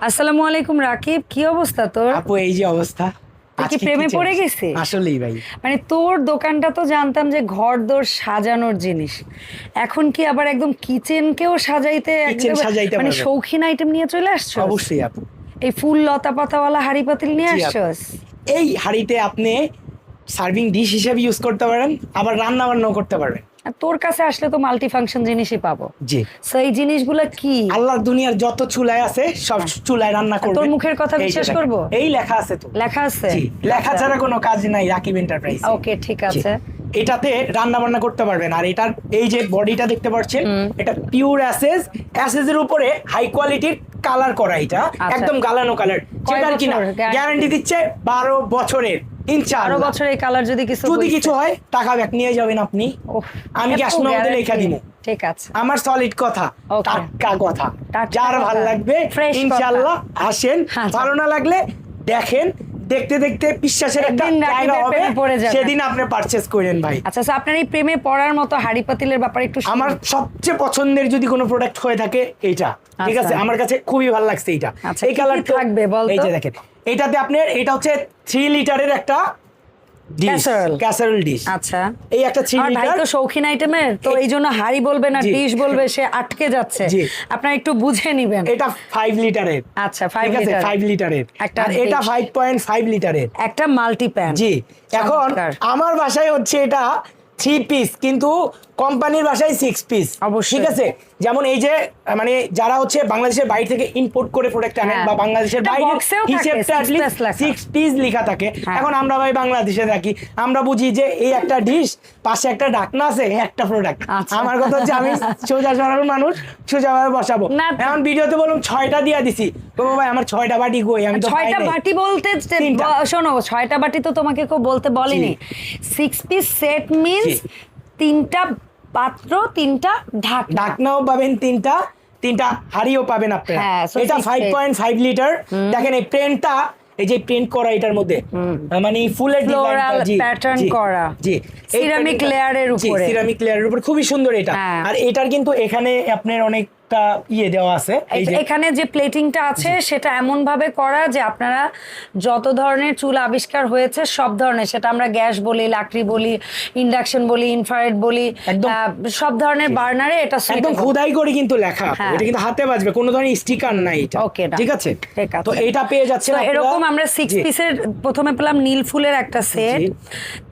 আসসালামু আলাইকুম রাকিব, কি অবস্থা তোর? আপু এই যে অবস্থা, তুই কি আজকে প্রেমে কিচেন পড়ে গেছিস? আসলেই ভাই। মানে তোর দোকানটা তো জানতাম যে ঘর দোর সাজানোর জিনিস, এখন কি আবার একদম কিচেনকেও সাজাইতে কিচেন সাজাইতে মানে পারবে। শৌখিন আইটেম নিয়ে চলে আসছো? অবশ্যই আপু, এই ফুল লতা পাতাওয়ালা হাঁড়ি পাতিল নিয়ে জি আপু। আসছস? এই হাঁড়িতে আপনি সার্ভিং ডিশ হিসেবে ইউজ করতে পারেন, আবার রান্না বান্নাও করতে পারবেন। আর তোর কাছে আসলে তো মাল্টি ফাংশন জিনিসই পাবো। জি, সো এই জিনিসগুলো কি? আল্লাহর দুনিয়ার যত চুলায় আছে সব চুলায় রান্না করবেন। তোর মুখের কথা এই যে বিশ্বাস দেখেন, করবো? এই লেখা আছে তো। লেখা আছে? জি, লেখা ছাড়া কোনো কাজ নাই রাকিব এন্টারপ্রাইজ। ওকে, ঠিক আছে। এটাতে রান্না বান্না করতে পারবেন। আর এটার এই যে বডিটা দেখতে পাচ্ছেন, এটা পিওর অ্যাসেজের উপরে হাই কোয়ালিটির কালার করা। এটা আচ্ছা। একদম গালানো কালার, যেটার কিনা বছর guarantee? গ্যারান্টি দিচ্ছে 12 বছরের। 12 ইনশাআল্লাহ বছর এই কালার যদি কিছু যদি হইছে? কিছু হয় টাকা ব্যাক নিয়ে যাবেন আপনি। ওহ, আমি এত ক্যাশ নগদে লেখা guarantee? দিব। ঠিক আছে। আমার সলিড কথা, Okay. টাটকা কথা, টাটকা যার কথা, ভালো লাগবে fresh ইনশাআল্লাহ আসেন। আচ্ছা। ভালো না লাগলে দেখেন, দেখতে দেখতে বিশ্বাসের একটা একদিন জায়গা রাকিবের হবে, প্রেমে পড়ে যাবেন। সেদিন আপনি পারচেজ করেন ভাই। আচ্ছা, তো আপনার এই প্রেমে পড়ার মতো হাঁড়ি পাতিলের ব্যাপারে একটু শুনুন। আমার সবচেয়ে পছন্দের যদি কোনো প্রোডাক্ট হয়ে থাকে এইটা, ঠিক আছে? আচ্ছা। আমার কাছে খুবই ভালো লাগছে এইটা। আচ্ছা, এই কি কি কালার থাকবে বল তো? এই যে দেখেন, এটাতে আপনার এটা হচ্ছে 3 লিটারের একটা Casserole। Casserole dish. আচ্ছা, এই একটা 3 আমার ভাই লিটার। তো শৌখিন আইটেমের, তো এই জন্য হাঁড়ি বলবে না জি। ডিশ বলবে, সে আটকে যাচ্ছে। জি। আপনার একটু বুঝে নিবেন। এটা 5 লিটারের। আচ্ছা, 5 ঠিক আছে, লিটার 5 লিটারের। একটা আর এটা dish। 5.5 লিটারের। একটা মাল্টি প্যান। জি, এখন চমৎকার। আমার বাসায় হচ্ছে এটা 3 পিস, কিন্তু কোম্পানির বাসায় 6 পিস। অবশ্যই। ঠিক আছে, যেমন এই যে মানে যারা হচ্ছে বাংলাদেশের বাইরে থেকে ইম্পোর্ট করে প্রোডাক্ট আনেন, হ্যাঁ। বা বাংলাদেশের এটা বাইরে box-এও থাকে, হিসেবটা 6 piece লেখা। 6 পিস লেখা থাকে। হ্যাঁ। এখন আমরা ভাই বাংলাদেশে থাকি, আমরা বুঝি যে এই একটা ডিশ, পাশে একটা ঢাকনা আছে, এই একটা প্রোডাক্ট। আচ্ছা। আমার কথা হচ্ছে আমি সোজা সরল মানুষ, সোজাভাবে বসাবো। না। এখন ভিডিওতে বলুন 6টা দিয়ে দিছি, তো ভাই আমার 6টা বাটি কই, আমি তো পাই 6টা নাই। বাটি বলতে তিনটা। শোনো, 6টা বাটি তো তোমাকে কেউ বলতে বলেনি। 6 পিস সেট মিন্স জি। 3টা পাত্র, 3টা ঢাকনা। ঢাকনাও পাবেন তিনটা হাড়িও পাবেন আপনারা। হ্যাঁ, so এটা 6 5.5 লিটার। দেখেন এই প্রিন্টটা, এই যে প্রিন্ট করা এটার মধ্যে, মানে ফুলের Floral pattern করা। জি, Ceramic layer এর উপরে। সিরামিক লেয়ারের উপর, খুবই সুন্দর এটা। হ্যাঁ। আর এটার কিন্তু এখানে আপনার অনেকটা ইয়ে দেওয়া আছে, এই যে এখানে যে প্লেটিংটা আছে সেটা এমন ভাবে করা যে আপনারা যত ধরনের চুল আবিষ্কার হয়েছে সব ধরনের, সেটা আমরা গ্যাস বলি, লাকড়ি বলি, ইন্ডাকশন বলি, ইনফ্রারেড বলি, একদম। সব ধরনের বার্নারে এটা একদম suitable। খোদাই করে কিন্তু লেখা। হ্যাঁ। এটা কিন্তু হাতে বাজবে, কোনো ধরনের স্টিকার নাই এটা। Okay, না। ঠিক আছে, ঠিক আছে। তো এটা পেয়ে যাচ্ছেন তো আপনারা। এরকম আমরা 6 জি। পিসের প্রথমে পেলাম নীল ফুলের একটা সেট, জি।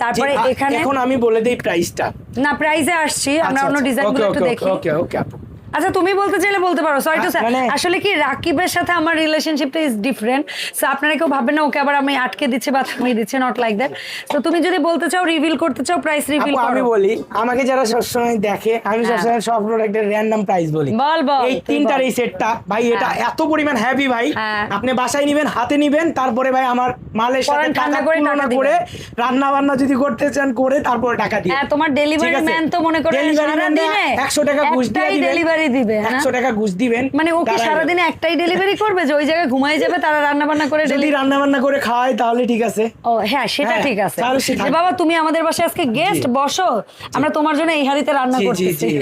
তারপরে জি, এখানে এখন আমি বলে দেই প্রাইসটা। না প্রাইজে আসছি, আমরা অন্য ডিজাইনগুলো একটু দেখি। ওকে ওকে আপু। আচ্ছা, তুমি বলতে চাইলে বলতে পারো, সরি টু মানে- আসলে কি রাকিবের সাথে আমার রিলেশনশিপটা ইজ ডিফারেন্ট, সো আপনারা কেউ ভাবেন না ওকে আবার আমি আটকে দিচ্ছি বা থামিয়ে দিচ্ছি, নট লাইক দ্যাট। তো তুমি যদি বলতে চাও, রিভিল করতে চাও, প্রাইস রিভিল আপু, আমি করো। বলি, আমাকে যারা সবসময় দেখে, আমি হ্যাঁ। সবসময় সব প্রোডাক্টের র্যান্ডম প্রাইস বলি। বল, বল, এই তুই তিনটার বল। এই সেটটা ভাই, এটা হ্যাঁ। এত পরিমাণ হেভি ভাই। হ্যাঁ। আপনি বাসায় নিবেন, হাতে নিবেন, তারপরে ভাই আমার মালের সাথে পরান ঠান্ডা টাকা করে তুলনা টাকা করে রান্না বান্না যদি করতে চান করে তারপরে টাকা দিয়ে। হ্যাঁ, তোমার ডেলিভারি ঠিক আছে? ম্যান তো মনে করে Delivery সারা man রা দিনে 100 টাকা ঘুষ দিয়ে একটাই দিবেন। ডেলিভারি দিবে, হ্যাঁ? 100 টাকা ঘুষ দিবেন, মানে ও কি তারা- সারাদিনে একটাই ডেলিভারি করবে যে ওই জায়গায় ঘুমাই যাবে, তারা রান্না বান্না করে যদি delivery- রান্না বান্না করে খাওয়ায় তাহলে ঠিক আছে। ও হ্যাঁ, সেটা হ্যাঁ, ঠিক আছে। তাহলে সে যে থাকবে। বাবা তুমি আমাদের বাসায় আজকে গেস্ট, বসো, আমরা তোমার জন্য এই হাড়িতে রান্না জি, জি, করতেছি। জি।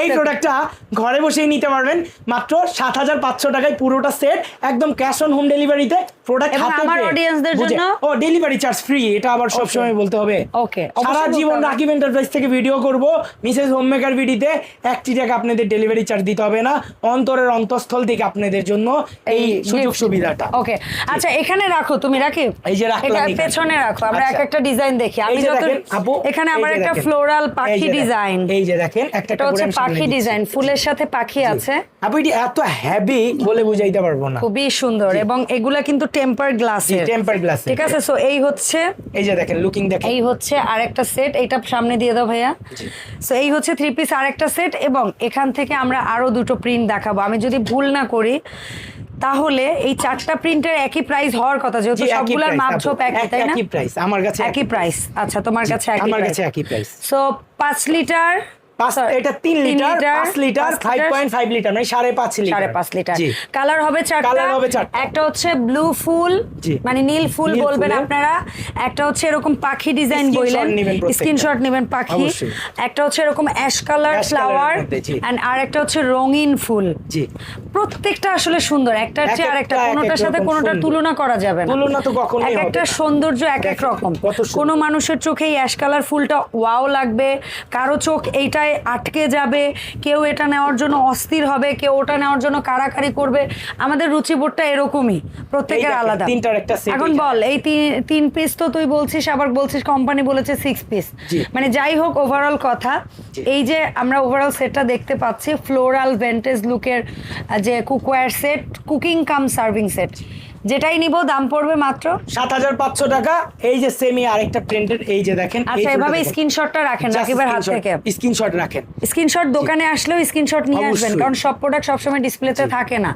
এই প্রোডাক্টটা ঘরে বসেই নিতে পারবেন মাত্র 7,500 টাকায়, পুরোটা সেট, একদম ক্যাশ অন হোম ডেলিভারিতে। প্রোডাক্ট এবং হাতে আমার পেয়ে audience-দের বুঝে- জন্য? ও ডেলিভারি চার্জ ফ্রি, এটা আবার সব সময় বলতে হবে। Okay, সারা অবশ্যই জীবন বলতে হবে। রাকিব এন্টারপ্রাইজ থেকে ভিডিও করব, মিসেস হোমমেকার ভিডিতে 1 টাকা আপনাদের ডেলিভারি চার্জ দিতে হবে না। অন্তরের অন্তঃস্থল থেকে আপনাদের জন্য এই সুযোগ gift। সুবিধাটা। ওকে, আচ্ছা এখানে রাখো, তুমি রাখি এই যে রাখলাম এটা এখানে। পেছনে রাখো, আমরা এক আচ্ছা। একটা ডিজাইন দেখি। আমি এই যে যত দেখেন আপু, এখানে এই আমার যে একটা দেখেন। ফ্লোরাল এই পাখি যে দেখেন, ডিজাইন, এই যে দেখেন, একটা এটা হচ্ছে করে আমি সামনে পাখি দিচ্ছি। ডিজাইন, ফুলের সাথে পাখি আছে, আপু এটি এত হেভি বলে বুঝাইতে পারবো না। খুবই সুন্দর, এবং এগুলা কিন্তু টেম্পার গ্লাসের, টেম্পার গ্লাস। ঠিক আছে? সো এই হচ্ছে, এই যে দেখেন, লুকিং দেখেন। এই হচ্ছে আরেকটা সেট, এইটা সামনে দিয়ে দাও ভাইয়া। সো এই হচ্ছে 3 পিস আরেকটা সেট, এবং এখান থেকে আমরা আরো দুটো প্রিন্ট দেখাবো। আমি যদি ভুল না করি তাহলে এই 4টা প্রিন্টের একই প্রাইস হওয়ার কথা, যেহেতু জি, একই সবগুলোর price, মাপঝোপ আপু। একই, তাই না? একই প্রাইস আমার কাছে, একই প্রাইস। আচ্ছা, তোমার কাছে একই আমার price। কাছে একই প্রাইস। সো 5 লিটার, এটা 3 লিটার, 5 লিটার, 5.5 লিটার, মানে 5.5 লিটার। 5.5 লিটার। জি। কালার হবে 4টা। কালার হবে 4টা। একটা হচ্ছে ব্লু ফুল, জি। মানে নীল ফুল নীল বলবেন ফুলের। আপনারা। একটা হচ্ছে এরকম পাখি ডিজাইন Screenshot বললেন, নেবেন প্রত্যেকটা। স্ক্রিনশট নেবেন পাখি। অবশ্যই। একটা হচ্ছে এরকম অ্যাশ কালার Ash colour-এর ফ্লাওয়ার, মধ্যে, জি। এন্ড আর একটা হচ্ছে রঙিন ফুল। জি। প্রত্যেকটা আসলে সুন্দর, একটার চেয়ে আরেকটা, এক কোনোটার এক সাথে রকম কোনোটার সুন্দর। তুলনা করা যাবে না। তুলনা তো কখনোই এক হবে একটা না। সৌন্দর্য এক এক রকম। কত সুন্দর। কোনো মানুষের চোখে এই অ্যাশ কালার ফুলটা ওয়াও লাগবে, কারো চোখ এইটায় আটকে যাবে, কেউ এটা নেওয়ার জন্য অস্থির হবে, কেউ ওটা নেওয়ার জন্য কাড়াকাড়ি করবে। আমাদের রুচিবোধটা এরকমই, প্রত্যেকের দেখেন, আলাদা। তিনটার একটা set এখন এখানে। বল, এই তিন পিস তো তুই বলছিস, আবার বলছিস কোম্পানি বলেছে 6 পিস, জি। মানে যাই হোক ওভারঅল কথা, জি। এই যে আমরা ওভারঅল সেটটা দেখতে পাচ্ছি, ফ্লোরাল ভেন্টেজ লুকের যে কুকওয়্যার সেট, কুকিং কাম সার্ভিং সেট, যেটাই নিব দাম পড়বে মাত্র 7,500 টাকা। এই যে সেমি আরেকটা প্রিন্টের, এই যে দেখেন। আচ্ছা, এভাবে স্ক্রিনশটটা রাখেন রাকিবের হাত থেকে। স্ক্রিনশট রাখেন। স্ক্রিনশট দোকানে আসলেও স্ক্রিনশট নিয়ে আসবেন, অবশ্যই। কারণ সব প্রোডাক্ট সবসময় ডিসপ্লেতে থাকে না।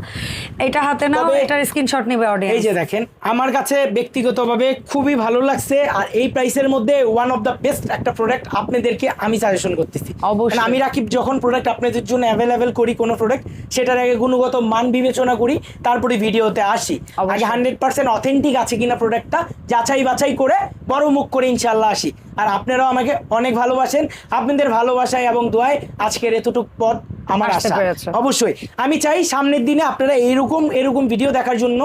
এটা হাতে নাও, তবে এটার স্ক্রিনশট নিবে এই অডিয়েন্স। যে দেখেন, আমার কাছে ব্যক্তিগতভাবে খুবই ভালো লাগছে, আর এই প্রাইসের মধ্যে ওয়ান অফ দ্য বেস্ট একটা প্রোডাক্ট আপনাদেরকে আমি সাজেশন করতেছি। অবশ্যই। কারণ আমি রাকিব যখন প্রোডাক্ট আপনাদের জন্য অ্যাভেলেবেল করি কোনো প্রোডাক্ট, সেটার আগে গুণগত মান বিবেচনা করি, তারপরে ভিডিওতে আসি। অবশ্যই। আগে 100% অথেন্টিক আছে কিনা প্রোডাক্টটা যাচাই বাছাই করে বড় মুখ করে ইনশাল্লাহ আসি। আর আপনারাও আমাকে অনেক ভালোবাসেন, আপনাদের ভালোবাসায় এবং দোয়ায় আজকের এতটুক পথ আমার আসতে আশা। পেরেছো। অবশ্যই আমি চাই সামনের দিনে আপনারা এরকম ভিডিও দেখার জন্য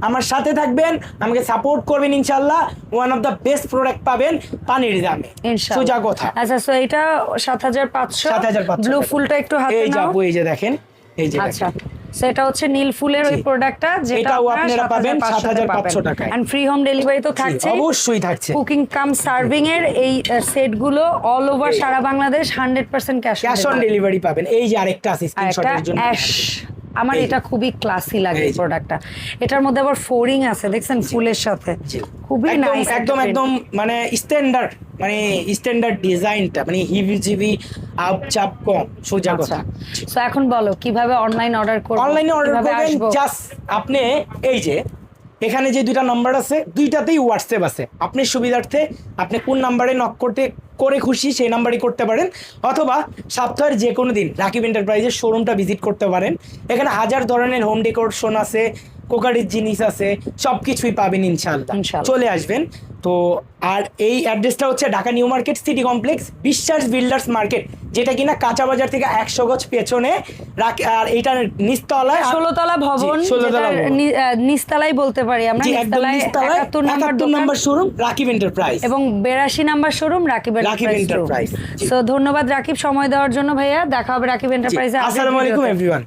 আমার সাথে থাকবেন, আমাকে সাপোর্ট করবেন, ইনশাল্লাহ one of the best product পাবেন পানির দামে, ইনশাআল্লাহ। সোজা কথা। আচ্ছা, সো এটা 7,500, 7,500 ব্লু টাকা। ফুলটা একটু হাতে এই নাও। যাবো, এই যে দেখেন, এই যে আচ্ছা, দেখেন। সেটা হচ্ছে নীল ফুলের ওই জি। প্রোডাক্টটা, যেটা এটাও আপনারা পাবেন 7,500 টাকায়। এন্ড ফ্রি হোম ডেলিভারি তো থাকছে। অবশ্যই থাকছে। কুকিং কাম সার্ভিং এর এই সেটগুলো অল ওভার সারা বাংলাদেশ 100% ক্যাশ অন ডেলিভারি পাবেন। এই যে আরেকটা আছে একটা স্ক্রিনশটের জন্য। অ্যাশ, আমার এই যে। এটা খুবই ক্লাসি লাগে এই যে। প্রোডাক্টটা। এটার মধ্যে আবার ফোরিং আছে, দেখছেন ফুলের সাথে, জি। খুবই একদম নাইস। একদম মানে স্ট্যান্ডার্ড ডিজাইনটা, মানে হিবিজিবি আপ চাপ কম, সোজা আচ্ছা, কথা। সো এখন বলো কিভাবে অনলাইন অর্ডার করব, অনলাইনে অর্ডার কিভাবে করবেন, আসবো? জাস্ট আপনি এই যে এখানে যে দুইটা নাম্বার আছে, দুইটাতেই হোয়াটসঅ্যাপ আছে। আপনি সুবিধার্থে আপনি কোন নাম্বারে নক করে খুশি সেই নাম্বারই করতে পারেন, অথবা সপ্তাহের যে কোনো দিন রাকিব এন্টারপ্রাইজের শোরুমটা ভিজিট করতে পারেন। এখানে হাজার ধরনের হোম ডেকোরেশন আছে, কোকারির জিনিস আছে, সবকিছুই পাবেন ইনশাআল্লাহ। ইনশাআল্লাহ। চলে আসবেন। তো আর এই অ্যাড্রেসটা হচ্ছে Dhaka new market city complex, বিশ্বাস বিল্ডার্স মার্কেট, যেটা কিনা কাঁচা বাজার থেকে 100 গজ পেছনে। আর এইটার নিচতলায় 16 তলা ভবন, জি, 16 তলা যেটার ভবন। নিচতলাই বলতে পারি আমরা। জি, একদম নিচতলায় নিচতলায় 71 নাম্বার শোরুম রাকিব এন্টারপ্রাইজ, এবং 82 নাম্বার শোরুম রাকিব এন্টারপ্রাইজ। জি। সো ধন্যবাদ রাকিব সময় দেওয়ার জন্য ভাইয়া। দেখা হবে রাকিব এন্টারপ্রাইজে। আসসালামু আলাইকুম এভরিওয়ান।